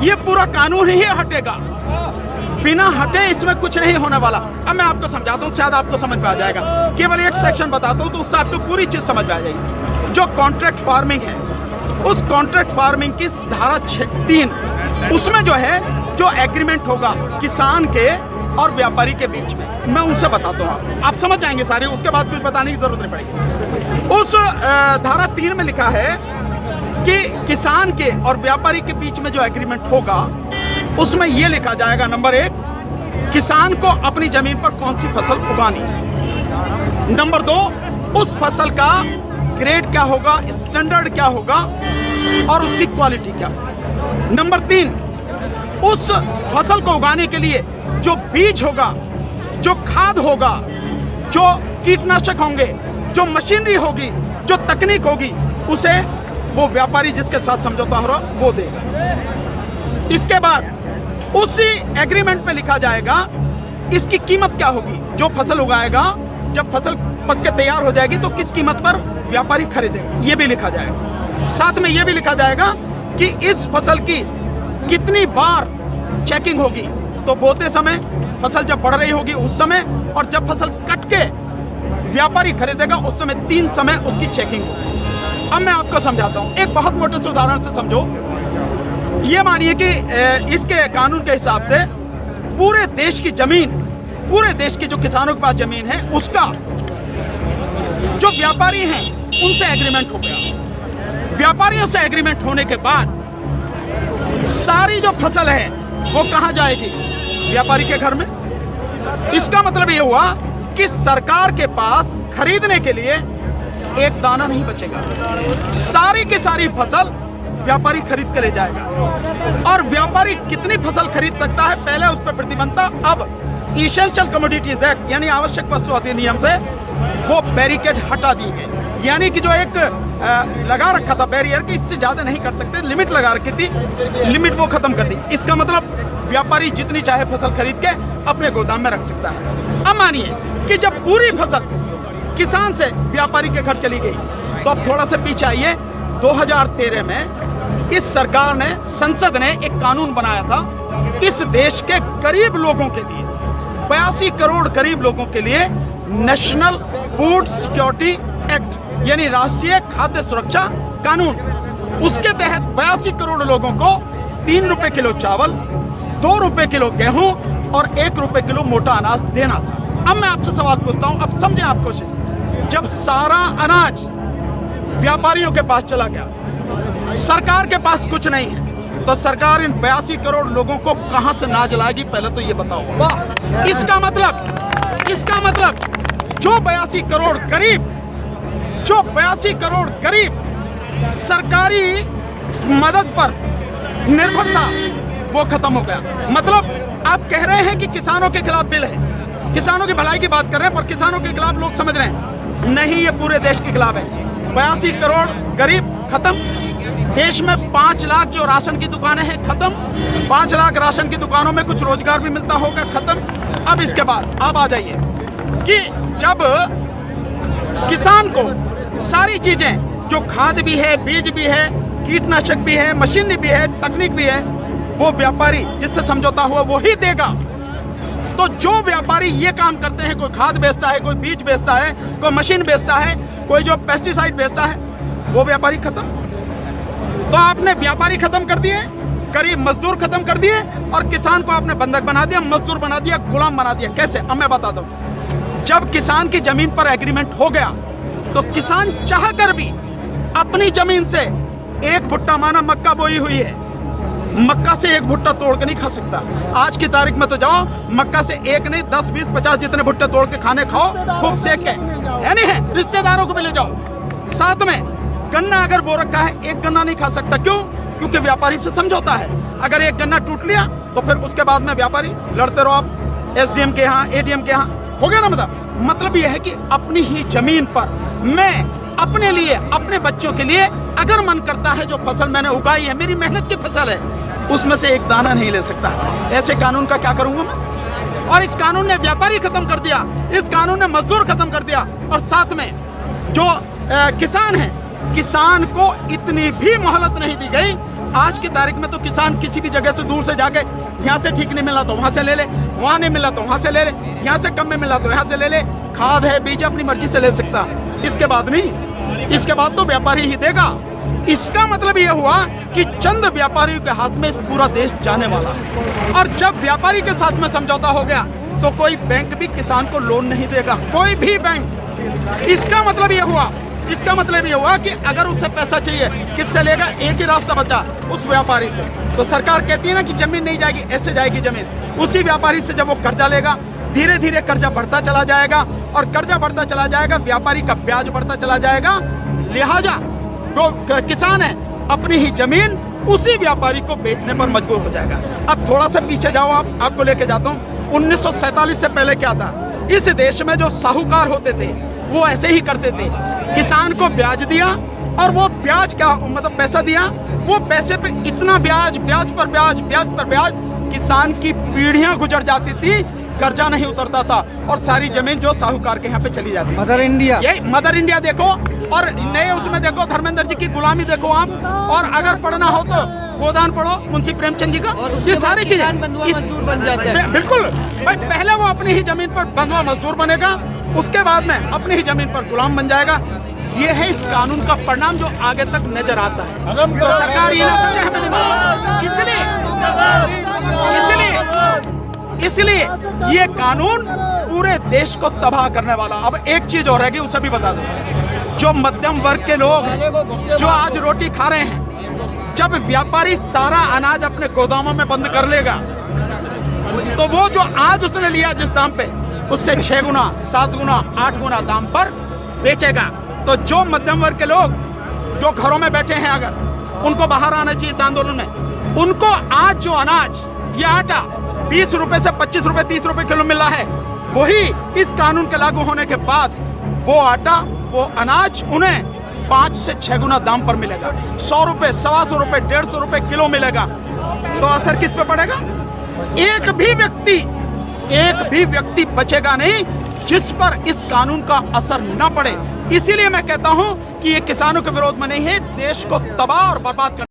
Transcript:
ये पूरा कानून ही हटेगा, बिना हटे इसमें कुछ नहीं होने वाला। अब मैं आपको समझाता हूँ, शायद आपको समझ में आ जाएगा। केवल एक सेक्शन बताता हूँ तो उससे आपको पूरी चीज समझ में आ जाएगी। जो कॉन्ट्रैक्ट फार्मिंग है, उस कॉन्ट्रैक्ट फार्मिंग की धारा 3 उसमें जो है, जो एग्रीमेंट होगा किसान के और व्यापारी के बीच में, मैं उनसे बताता हूँ, आप समझ जाएंगे सारे, उसके बाद कुछ बताने की जरूरत नहीं पड़ेगी। उस धारा 3 में लिखा है कि किसान के और व्यापारी के बीच में जो एग्रीमेंट होगा उसमें यह लिखा जाएगा, नंबर 1, किसान को अपनी जमीन पर कौन सी फसल उगानी है। नंबर 2, उस फसल का ग्रेड क्या होगा, स्टैंडर्ड क्या होगा और उसकी क्वालिटी क्या। नंबर 3, उस फसल को उगाने के लिए जो बीज होगा, जो खाद होगा, जो कीटनाशक होंगे, जो मशीनरी होगी, जो तकनीक होगी, उसे वो व्यापारी जिसके साथ समझौता हो रहा वो देगा। इसके बाद उसी एग्रीमेंट में लिखा जाएगा इसकी कीमत क्या होगी। जो फसल उगाएगा, जब फसल पक के तैयार हो जाएगी तो किस कीमत पर व्यापारी खरीदेगा, ये भी लिखा जाएगा। साथ में ये भी लिखा जाएगा कि इस फसल की कितनी बार चेकिंग होगी, तो बोते समय, फसल जब बढ़ रही होगी उस समय, और जब फसल कट के व्यापारी खरीदेगा उस समय 3 समय उसकी चेकिंग होगी। अब मैं आपको समझाता हूं, एक बहुत मोटे से उदाहरण से समझो। ये मानिए कि इसके कानून के हिसाब से पूरे देश की जमीन, पूरे देश की जो किसानों के पास जमीन है, उसका जो व्यापारी हैं उनसे एग्रीमेंट हो गया। व्यापारियों से एग्रीमेंट होने के बाद सारी जो फसल है वो कहां जाएगी, व्यापारी के घर में। इसका मतलब ये हुआ कि सरकार के पास खरीदने के लिए एक दाना नहीं बचेगा, सारी की सारी फसल व्यापारी खरीद के ले जाएगा। और व्यापारी कितनी फसल खरीद सकता है, पहले उस पर प्रतिबंध था, अब इसेंशियल कमोडिटीज एक्ट यानी आवश्यक वस्तु अधिनियम से वो बैरिकेड हटा दी गई। यानी कि जो एक लगा रखा था बैरियर कि इससे ज्यादा नहीं कर सकते, लिमिट लगा रखी थी, लिमिट वो खत्म कर दी। इसका मतलब व्यापारी जितनी चाहे फसल खरीद के अपने गोदाम में रख सकता है। अब मानिए कि जब पूरी फसल किसान से व्यापारी के घर चली गई, तो अब थोड़ा सा पीछे आइए, 2013 में इस सरकार ने, संसद ने एक कानून बनाया था इस देश के गरीब लोगों के लिए, 82 करोड़ गरीब लोगों के लिए नेशनल फूड सिक्योरिटी एक्ट यानी राष्ट्रीय खाद्य सुरक्षा कानून। उसके तहत 82 करोड़ लोगों को 3 रुपए किलो चावल, 2 रुपए किलो गेहूं और 1 रुपए किलो मोटा अनाज देना था। अब मैं आपसे सवाल पूछता हूं, अब समझे आप कुछ। जब सारा अनाज व्यापारियों के पास चला गया, सरकार के पास कुछ नहीं है, तो सरकार इन 82 करोड़ लोगों को कहां से अनाज लाएगी, पहले तो ये बताओ। इसका मतलब जो 82 करोड़ गरीब सरकारी मदद पर निर्भर था, वो खत्म हो गया। मतलब आप कह रहे हैं कि किसानों के खिलाफ बिल है, किसानों की भलाई की बात कर रहे हैं, पर किसानों के खिलाफ लोग समझ रहे हैं नहीं, ये पूरे देश के खिलाफ है। 82 करोड़ गरीब खत्म, देश में 5 लाख जो राशन की दुकानें हैं खत्म, 5 लाख राशन की दुकानों में कुछ रोजगार भी मिलता होगा खत्म। अब इसके बाद अब आ जाइए कि जब किसान को सारी चीजें, जो खाद भी है, बीज भी है, कीटनाशक भी है, मशीनरी भी है, तकनीक भी है, वो व्यापारी जिससे समझौता हुआ वो ही देगा। तो जो व्यापारी ये काम करते हैं, कोई खाद बेचता है, कोई बीज बेचता है, कोई मशीन बेचता है, कोई जो पेस्टिसाइड बेचता है, वो व्यापारी खत्म। तो आपने व्यापारी खत्म कर दिए, गरीब मजदूर खत्म कर दिए, और किसान को आपने बंधक बना दिया, मजदूर बना दिया, गुलाम बना दिया। कैसे? अब मैं बताता हूं। जब किसान की जमीन पर एग्रीमेंट हो गया, तो किसान चाह कर भी अपनी जमीन से एक भुट्टा, माना मक्का बोई हुई है, मक्का से एक भुट्टा तोड़ के नहीं खा सकता। आज की तारीख में तो जाओ, मक्का से एक नहीं 10, 20, 50 जितने भुट्टे तोड़ के खाने खाओ, खूब सेक के, है नहीं है, रिश्तेदारों को भी ले जाओ। साथ में गन्ना अगर बो रखा है, एक गन्ना नहीं खा सकता। क्यों? क्योंकि व्यापारी से समझौता है। अगर एक गन्ना टूट लिया तो फिर उसके बाद में व्यापारी लड़ते रहो आप, एसडीएम के यहाँ, एडीएम के यहाँ, हो गया ना। मतलब यह है कि अपनी ही जमीन पर मैं अपने लिए, अपने बच्चों के लिए अगर मन करता है, जो फसल मैंने उगाई है, मेरी मेहनत की फसल है, उसमें से एक दाना नहीं ले सकता। ऐसे कानून का क्या करूंगा मैं? और इस कानून ने व्यापारी खत्म कर दिया, इस कानून ने मजदूर खत्म कर दिया, और साथ में जो किसान है, किसान को इतनी भी मोहलत नहीं दी गई। आज की तारीख में तो किसान किसी भी जगह से दूर से जाके यहाँ से ठीक नहीं मिला तो वहां से ले ले, वहां नहीं मिला तो वहां से ले ले, यहाँ से कम में मिला तो यहाँ से ले ले। खाद है, बीज अपनी मर्जी से ले सकता, इसके बाद नहीं, इसके बाद तो व्यापारी ही देगा। इसका मतलब यह हुआ कि चंद व्यापारियों के हाथ में इस पूरा देश जाने वाला। और जब व्यापारी के साथ में समझौता हो गया तो कोई बैंक भी किसान को लोन नहीं देगा, कोई भी बैंक। इसका मतलब यह हुआ कि अगर उसे पैसा चाहिए किससे लेगा? एक ही रास्ता बचा, उस व्यापारी से। तो सरकार कहती है ना कि जमीन नहीं जाएगी, ऐसे जाएगी जमीन। उसी व्यापारी से जब वो कर्जा लेगा, धीरे धीरे कर्जा बढ़ता चला जाएगा, और कर्जा बढ़ता चला जाएगा, व्यापारी का ब्याज बढ़ता चला जाएगा। लिहाजा जो किसान है अपनी ही जमीन उसी व्यापारी को बेचने पर मजबूर हो जाएगा। अब थोड़ा सा पीछे जाओ, आपको लेके जाता हूँ। 1947 से पहले क्या था? इस देश में जो साहूकार होते थे वो ऐसे ही करते थे, किसान को ब्याज दिया और वो ब्याज क्या मतलब पैसा दिया, वो पैसे पे इतना ब्याज, ब्याज पर ब्याज, ब्याज पर ब्याज, किसान की पीढ़ियां गुजर जाती थी, कर्जा नहीं उतरता था और सारी जमीन जो साहूकार के यहाँ पे चली जाती। मदर इंडिया, यही मदर इंडिया देखो, और नए उसमें देखो धर्मेंद्र जी की गुलामी देखो आप, और अगर पढ़ना हो तो गोदान पढ़ो मुंशी प्रेमचंद जी का। ये सारी चीजें बन जाते हैं। बिल्कुल भाई, पहले वो अपनी ही जमीन पर बंधुआ मजदूर बनेगा, उसके बाद में अपनी ही जमीन पर गुलाम बन जाएगा। ये है इस कानून का परिणाम जो आगे तक नजर आता है। तो सरकार ये ना समझे हमें नहीं, इसलिए ये कानून पूरे देश को तबाह करने वाला। अब एक चीज और रहेगी, उसे भी बता दो। जो मध्यम वर्ग के लोग जो आज रोटी खा रहे हैं, जब व्यापारी सारा अनाज अपने गोदामों में बंद कर लेगा तो वो जो आज उसने लिया जिस दाम पे, उससे 6 गुना, 7 गुना, 8 गुना दाम पर बेचेगा। तो जो मध्यम वर्ग के लोग जो घरों में बैठे हैं, अगर उनको बाहर आना चाहिए इस आंदोलन में, उनको आज जो अनाज, ये आटा 20 रुपए से 25 रुपए, 30 रुपए किलो मिल रहा है, वही इस कानून के लागू होने के बाद वो आटा, वो अनाज उन्हें 5 से 6 गुना दाम पर मिलेगा। 100 रुपए, 125 रुपए, 150 रुपए किलो मिलेगा। तो असर किस पे पड़ेगा? एक भी व्यक्ति बचेगा नहीं जिस पर इस कानून का असर न पड़े। इसीलिए मैं कहता हूं कि ये किसानों के विरोध में नहीं है, देश को तबाह और बर्बाद कर